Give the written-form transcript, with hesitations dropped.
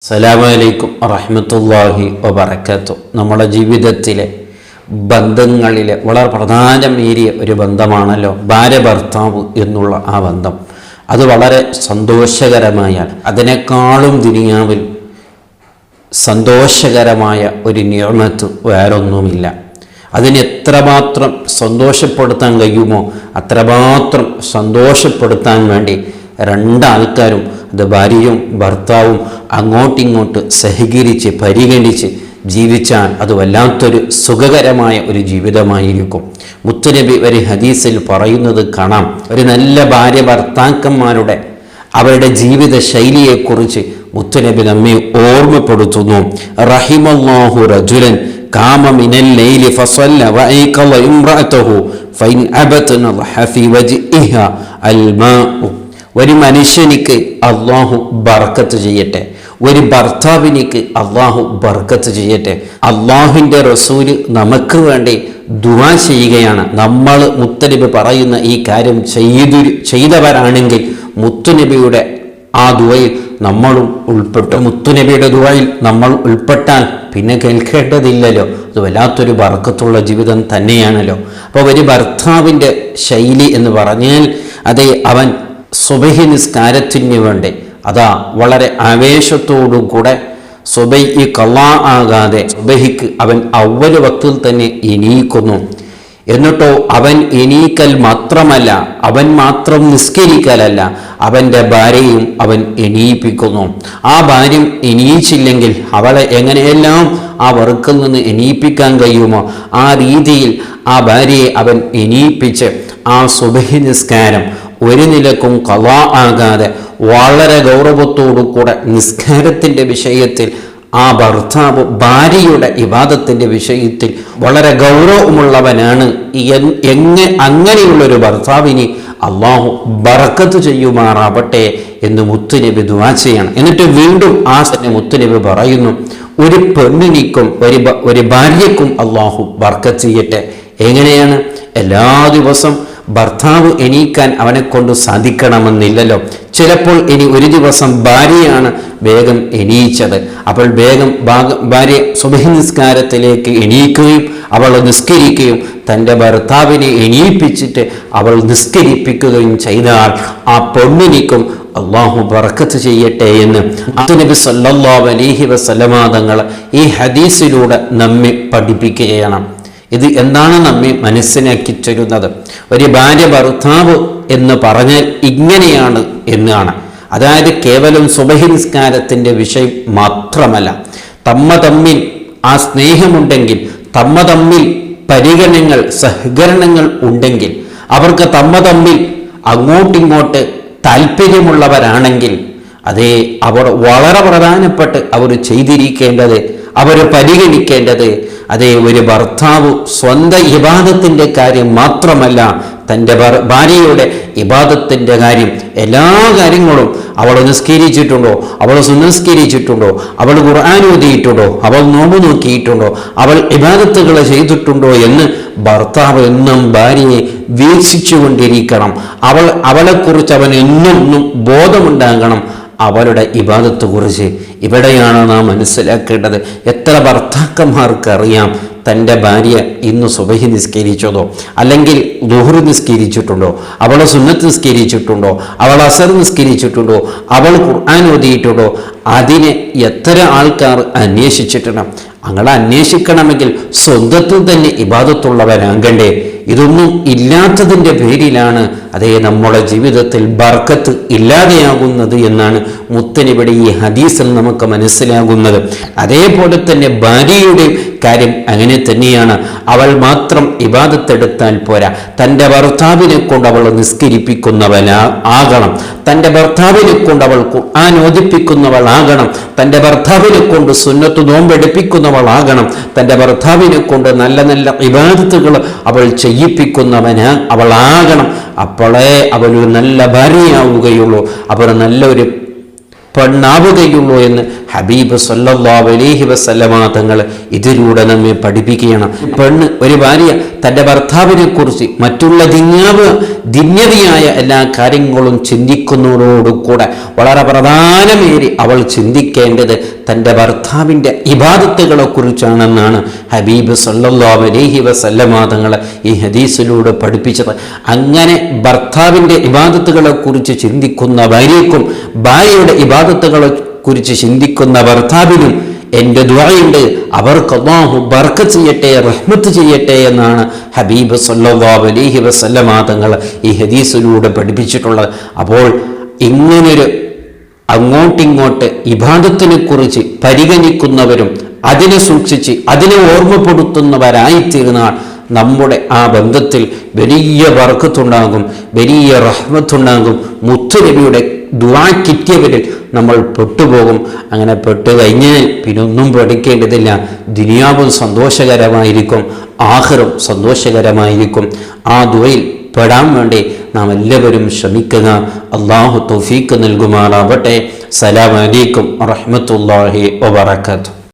അസ്സലാമു അലൈക്കും വറഹ്മത്തുള്ളാഹി വബറകാതുഹു. നമ്മുടെ ജീവിതത്തിലെ ബന്ധങ്ങളിലെ വളരെ പ്രധാനമേറിയ ഒരു ബന്ധമാണല്ലോ ഭാര്യ ഭർത്താവ് എന്നുള്ള ആ ബന്ധം. അത് വളരെ സന്തോഷകരമായാൽ അതിനേക്കാളും ദുനിയാവിൽ സന്തോഷകരമായ ഒരു നിഅമത്ത് വേറൊന്നുമില്ല. അതിന് എത്രമാത്രം സന്തോഷപ്പെടുത്താൻ കഴിയുമോ അത്രമാത്രം സന്തോഷപ്പെടുത്താൻ വേണ്ടി രണ്ടാൾക്കാരും, അത് ഭാര്യയും ഭർത്താവും, അങ്ങോട്ടിങ്ങോട്ട് സഹകരിച്ച് പരിഗണിച്ച് ജീവിച്ചാൽ അത് വല്ലാത്തൊരു സുഖകരമായ ഒരു ജീവിതമായിരിക്കും. മുത്തുനബി ഒരു ഹദീസിൽ പറയുന്നത് കാണാം. ഒരു നല്ല ഭാര്യ ഭർത്താക്കന്മാരുടെ അവരുടെ ജീവിത ശൈലിയെക്കുറിച്ച് മുത്തുനബി നമ്മെ ഓർമ്മപ്പെടുത്തുന്നു. റഹിമല്ലാഹു റജുലൻ കാമ മിനൽ ലൈലി ഫസല്ല വഅയ്ഖള ഇംറഅതഹു ഫഇൻ അബതന ഫി വജ്ഹിഹ അൽമാഉ. ഒരു മനുഷ്യനിക്ക് അള്ളാഹു ബർക്കത്ത് ചെയ്യട്ടെ, ഒരു ഭർത്താവിനിക്ക് അള്ളാഹു ബർക്കത്ത് ചെയ്യട്ടെ. അള്ളാഹുവിൻ്റെ റസൂല് നമുക്ക് വേണ്ടി ദുആ ചെയ്യുകയാണ്. നമ്മൾ മുത്തുനബി പറയുന്ന ഈ കാര്യം ചെയ്തവരാണെങ്കിൽ മുത്തുനബിയുടെ ആ ദുആയിൽ നമ്മളും ഉൾപ്പെട്ടു. മുത്തുനബിയുടെ ദുആയിൽ നമ്മൾ ഉൾപ്പെട്ടാൽ പിന്നെ കേൾക്കേണ്ടതില്ലല്ലോ. അത് വല്ലാത്തൊരു ബർക്കത്തുള്ള ജീവിതം തന്നെയാണല്ലോ. അപ്പോൾ ഒരു ഭർത്താവിൻ്റെ ശൈലി എന്ന് പറഞ്ഞാൽ അതേ അവൻ സുബഹി നിസ്കാരത്തിന് വേണ്ടി അതാ വളരെ ആവേശത്തോടു കൂടെ സുബഹി ഖളാ ആകാതെ സുബഹിക്ക് അവൻ അവ്വൽ വക്തിൽ തന്നെ എണീക്കുന്നു. എന്നിട്ടോ അവൻ എണീക്കൽ മാത്രമല്ല, അവൻ മാത്രം നിസ്കരിക്കലല്ല, അവൻ്റെ ഭാര്യയും അവൻ എണീപ്പിക്കുന്നു. ആ ഭാര്യ എണീച്ചില്ലെങ്കിൽ അവളെ എങ്ങനെയെല്ലാം ആ വർക്കിൽ നിന്ന് എണീപ്പിക്കാൻ കഴിയുമോ ആ രീതിയിൽ ആ ഭാര്യയെ അവൻ എണീപ്പിച്ച് ആ സുബഹി നിസ്കാരം ഒരു നിലക്കും ഖളാ ആകാതെ വളരെ ഗൗരവത്തോടു കൂടെ നിസ്കാരത്തിൻ്റെ വിഷയത്തിൽ ആ ഭർത്താവ് ഭാര്യയുടെ ഇബാദത്തിൻ്റെ വിഷയത്തിൽ വളരെ ഗൗരവമുള്ളവനാണ്. അങ്ങനെയുള്ളൊരു ഭർത്താവിന് അള്ളാഹു ബർക്കത്ത് ചെയ്യുമാറാവട്ടെ എന്ന് മുത്തുനബി ദുആ ചെയ്യണം. എന്നിട്ട് വീണ്ടും ആ തന്നെ മുത്തുനബി പറയുന്നു, ഒരു പെണ്ണിനിക്കും ഒരു ഭാര്യയ്ക്കും അള്ളാഹു ബർക്കത്ത് ചെയ്യട്ടെ. എങ്ങനെയാണ്? എല്ലാ ദിവസം ഭർത്താവ് എണീക്കാൻ അവനെ കൊണ്ട് സാധിക്കണമെന്നില്ലല്ലോ. ചിലപ്പോൾ ഇനി ഒരു ദിവസം ഭാര്യയാണ് വേഗം എണീച്ചത്. അപ്പോൾ വേഗം ഭാര്യ സുബഹി നിസ്കാരത്തിലേക്ക് എണീക്കുകയും അവൾ നിസ്കരിക്കുകയും തൻ്റെ ഭർത്താവിനെ എണീപ്പിച്ചിട്ട് അവൾ നിസ്കരിപ്പിക്കുകയും ചെയ്താൽ ആ പെണ്ണിനിക്കും അള്ളാഹു ബർക്കത്ത് ചെയ്യട്ടെ എന്ന് നബി സല്ലല്ലാഹു അലൈഹി വസല്ലമ തങ്ങൾ ഈ ഹദീസിലൂടെ നമ്മെ പഠിപ്പിക്കുകയാണ്. ഇത് എന്താണ് നമ്മെ മനസ്സിലാക്കി തരുന്നത്? ഒരു ഭാര്യ ഭർത്താവ് എന്ന് പറഞ്ഞാൽ ഇങ്ങനെയാണ് എന്നാണ്. അതായത് കേവലം സുബഹി നിസ്കാരത്തിൻ്റെ വിഷയം മാത്രമല്ല, തമ്മിൽ ആ സ്നേഹമുണ്ടെങ്കിൽ, തമ്മിൽ പരിഗണനകൾ സഹകരണങ്ങൾ ഉണ്ടെങ്കിൽ, അവർക്ക് തമ്മിൽ അങ്ങോട്ടിങ്ങോട്ട് താല്പര്യമുള്ളവരാണെങ്കിൽ അതേ അവർ വളരെ പ്രധാനപ്പെട്ട് അവർ ചെയ്തിരിക്കേണ്ടത്, അവർ പരിഗണിക്കേണ്ടത് അതേ ഒരു ഭർത്താവ് സ്വന്തം ഇബാദത്തിൻ്റെ കാര്യം മാത്രമല്ല, തൻ്റെ ഭാര്യയുടെ ഇബാദത്തിൻ്റെ കാര്യം, എല്ലാ കാര്യങ്ങളും അവൾ നിസ്കരിച്ചിട്ടുണ്ടോ, അവൾ സുന്നസ്കരിച്ചിട്ടുണ്ടോ, അവൾ ഖുർആൻ ഓതിയിട്ടുണ്ടോ, അവൾ നോമ്പ് നോക്കിയിട്ടുണ്ടോ, അവൾ ഇബാദത്തുകൾ ചെയ്തിട്ടുണ്ടോ എന്ന് ഭർത്താവ് എന്നും ഭാര്യയെ വീക്ഷിച്ചു കൊണ്ടിരിക്കണം. അവളെക്കുറിച്ച് അവൻ എന്നും ബോധമുണ്ടാകണം. അവരുടെ ഇബാദത്തെ കുറിച്ച് ഇവിടെയാണ് നാം മനസ്സിലാക്കേണ്ടത്. എത്ര ഭർത്താക്കന്മാർക്കറിയാം തൻ്റെ ഭാര്യ ഇന്ന് സുബഹി നിസ്കരിച്ചതോ, അല്ലെങ്കിൽ ദുഹർ നിസ്കരിച്ചിട്ടുണ്ടോ, അവൾ സുന്നത്ത് നിസ്കരിച്ചിട്ടുണ്ടോ, അവൾ അസർ നിസ്കരിച്ചിട്ടുണ്ടോ, അവൾ ഖുർആൻ ഓതിയിട്ടുണ്ടോ? അതിനെ എത്ര ആൾക്കാർ അന്വേഷിച്ചിട്ടുണ്ട്. അങ്ങനെ അന്വേഷിക്കണമെങ്കിൽ സ്വന്തത്തിൽ തന്നെ ഇബാദത്തുള്ളവരാകണ്ടേ? ഇതൊന്നും ഇല്ലാത്തതിൻ്റെ പേരിലാണ് അതേ നമ്മുടെ ജീവിതത്തിൽ ബർക്കത്ത് ഇല്ലാതെയാകുന്നത് എന്നാണ് മുത്തനബിയുടെ ഈ ഹദീസിൽ നമുക്ക് മനസ്സിലാകുന്നത്. അതേപോലെ തന്നെ ഭാര്യയുടെ കാര്യം അങ്ങനെ തന്നെയാണ്. അവൾ മാത്രം ഇബാദത്തെടുത്താൽ പോരാ, തൻ്റെ ഭർത്താവിനെ കൊണ്ട് അവൾ നിസ്കരിപ്പിക്കുന്നവളാകണം, തൻ്റെ ഭർത്താവിനെ കൊണ്ട് അവൾ ഖുർആൻ ഓതിപ്പിക്കുന്നവളാകണം, തൻ്റെ ഭർത്താവിനെ കൊണ്ട് സുന്നത്ത് നോമ്പെടുപ്പിക്കുന്നവളാകണം, തൻ്റെ ഭർത്താവിനെ കൊണ്ട് നല്ല നല്ല ഇബാദത്തുകൾ അവൾ അവളാകണം. അപ്പോഴേ അവളൊരു നല്ല ഭാര്യയാവുകയുള്ളൂ, അവർ നല്ലൊരു പെണ്ണാവുകയുള്ളൂ എന്ന് ഹബീബ് സല്ലല്ലാഹു അലൈഹി വസല്ലമ തങ്ങൾ ഇതിലൂടെ നമ്മെ പഠിപ്പിക്കുകയാണ്. പെണ്ണ്, ഒരു ഭാര്യ തൻ്റെ ഭർത്താവിനെ കുറിച്ച് മറ്റുള്ള ദിന്യവിയായ എല്ലാ കാര്യങ്ങളും ചിന്തിക്കുന്നതോടുകൂടെ വളരെ പ്രധാനമേറി അവൾ ചിന്തിക്കേണ്ടത് തൻ്റെ ഭർത്താവിൻ്റെ ഇബാദത്തുകളെ കുറിച്ചാണെന്നാണ് ഹബീബ് സല്ലല്ലാഹു അലൈഹി വസല്ലമ തങ്ങൾ ഈ ഹദീസിലൂടെ പഠിപ്പിച്ചത്. അങ്ങനെ ഭർത്താവിൻ്റെ ഇബാദത്തുകളെ കുറിച്ച് ചിന്തിക്കുന്ന ഭാര്യയ്ക്കും ഭാര്യയുടെ ഇബാദത്തുകളെ കുറിച്ച് ചിന്തിക്കുന്ന ഭർത്താവിനും എൻ്റെ ദുആയുണ്ട്, അവർക്ക് അല്ലാഹു ബർക്കത്ത് ചെയ്യട്ടെ, റഹ്മത്ത് ചെയ്യട്ടെ എന്നാണ് ഹബീബ് സല്ലല്ലാഹു അലൈഹി വസല്ലമ തങ്ങൾ ഈ ഹദീസിലൂടെ പഠിപ്പിച്ചിട്ടുള്ളത്. അപ്പോൾ ഇങ്ങനൊരു അങ്ങോട്ടിങ്ങോട്ട് ഇബാദത്തിനെ കുറിച്ച് പരിഗണിക്കുന്നവരും അതിനെ സൂക്ഷിച്ച് അതിനെ ഓർമ്മപ്പെടുത്തുന്നവരായിത്തീർന്നാൽ നമ്മുടെ ആ ബന്ധത്തിൽ വലിയ ബർക്കത്തുണ്ടാകും, വലിയ റഹ്മത്തുണ്ടാകും. മുത്തുനബിയുടെ ദുആ കിട്ടിയവരിൽ നമ്മൾ പെട്ടുപോകും. അങ്ങനെ പെട്ടു കഴിഞ്ഞാൽ പിന്നെ ഒന്നും പഠിക്കേണ്ടതില്ല. ദുനിയാവും സന്തോഷകരമായിരിക്കും, ആഖിറവും സന്തോഷകരമായിരിക്കും. ആ ദുആയിൽ പെടാൻ വേണ്ടി നാം എല്ലാവരും ശ്രമിക്കുക. അല്ലാഹു തൗഫീഖ് നൽകുമാറാവട്ടെ. സലാം അലൈക്കും വറഹ്മത്തുള്ളാഹി വബറകാതുഹു.